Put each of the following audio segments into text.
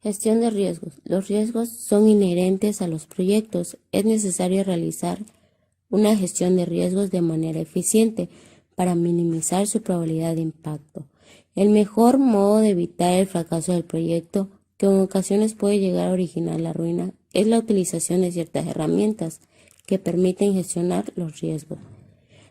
Gestión de riesgos. Los riesgos son inherentes a los proyectos. Es necesario realizar una gestión de riesgos de manera eficiente para minimizar su probabilidad de impacto. El mejor modo de evitar el fracaso del proyecto, que en ocasiones puede llegar a originar la ruina, es la utilización de ciertas herramientas que permiten gestionar los riesgos.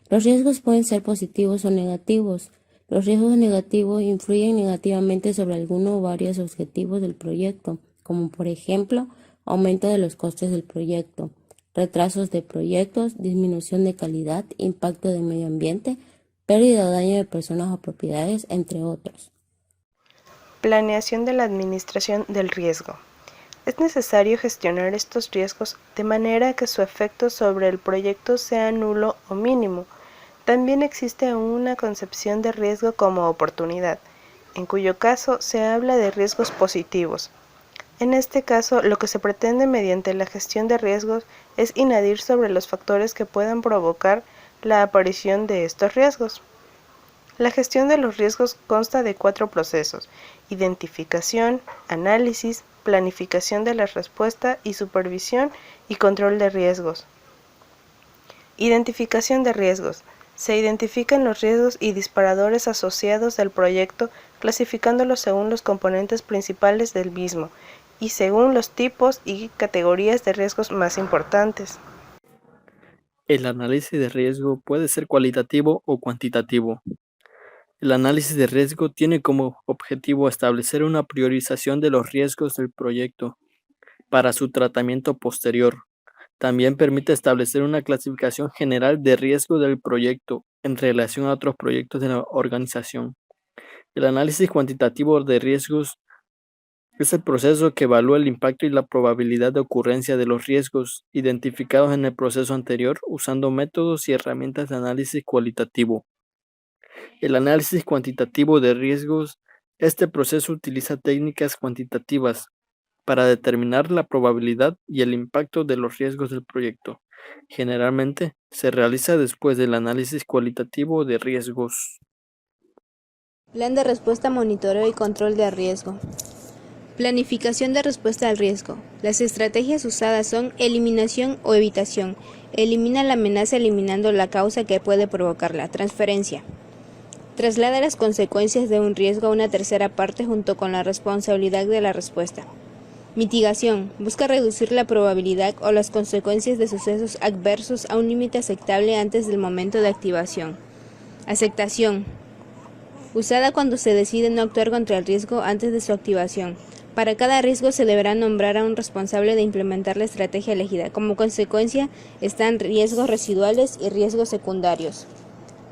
Los riesgos pueden ser positivos o negativos. Los riesgos negativos influyen negativamente sobre alguno o varios objetivos del proyecto, como por ejemplo, aumento de los costes del proyecto, retrasos de proyectos, disminución de calidad, impacto del medio ambiente, pérdida o daño de personas o propiedades, entre otros. Planeación de la administración del riesgo. Es necesario gestionar estos riesgos de manera que su efecto sobre el proyecto sea nulo o mínimo. También existe una concepción de riesgo como oportunidad, en cuyo caso se habla de riesgos positivos. En este caso, lo que se pretende mediante la gestión de riesgos es inadir sobre los factores que puedan provocar la aparición de estos riesgos. La gestión de los riesgos consta de 4 procesos: identificación, análisis, planificación de la respuesta y supervisión y control de riesgos. Identificación de riesgos. Se identifican los riesgos y disparadores asociados al proyecto, clasificándolos según los componentes principales del mismo y según los tipos y categorías de riesgos más importantes. El análisis de riesgo puede ser cualitativo o cuantitativo. El análisis de riesgo tiene como objetivo establecer una priorización de los riesgos del proyecto para su tratamiento posterior. También permite establecer una clasificación general de riesgo del proyecto en relación a otros proyectos de la organización. El análisis cuantitativo de riesgos es el proceso que evalúa el impacto y la probabilidad de ocurrencia de los riesgos identificados en el proceso anterior usando métodos y herramientas de análisis cualitativo. El análisis cuantitativo de riesgos, este proceso utiliza técnicas cuantitativas para determinar la probabilidad y el impacto de los riesgos del proyecto. Generalmente se realiza después del análisis cualitativo de riesgos. Plan de respuesta, monitoreo y control de riesgo. Planificación de respuesta al riesgo. Las estrategias usadas son eliminación o evitación. Elimina la amenaza eliminando la causa que puede provocarla. Transferencia. Traslada las consecuencias de un riesgo a una tercera parte junto con la responsabilidad de la respuesta. Mitigación. Busca reducir la probabilidad o las consecuencias de sucesos adversos a un límite aceptable antes del momento de activación. Aceptación. Usada cuando se decide no actuar contra el riesgo antes de su activación. Para cada riesgo se deberá nombrar a un responsable de implementar la estrategia elegida. Como consecuencia están riesgos residuales y riesgos secundarios.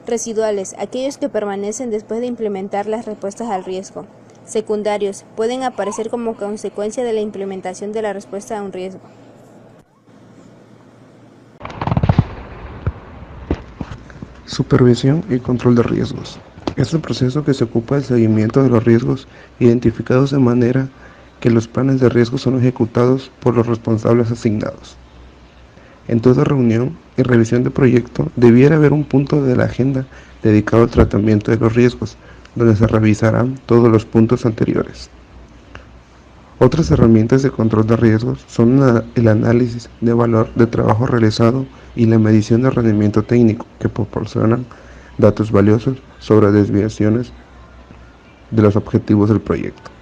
Residuales, aquellos que permanecen después de implementar las respuestas al riesgo. Secundarios, pueden aparecer como consecuencia de la implementación de la respuesta a un riesgo. Supervisión y control de riesgos. Es el proceso que se ocupa del seguimiento de los riesgos identificados de manera que los planes de riesgo son ejecutados por los responsables asignados. En toda reunión y revisión de proyecto debiera haber un punto de la agenda dedicado al tratamiento de los riesgos, donde se revisarán todos los puntos anteriores. Otras herramientas de control de riesgos son el análisis de valor de trabajo realizado y la medición de rendimiento técnico, que proporcionan datos valiosos sobre desviaciones de los objetivos del proyecto.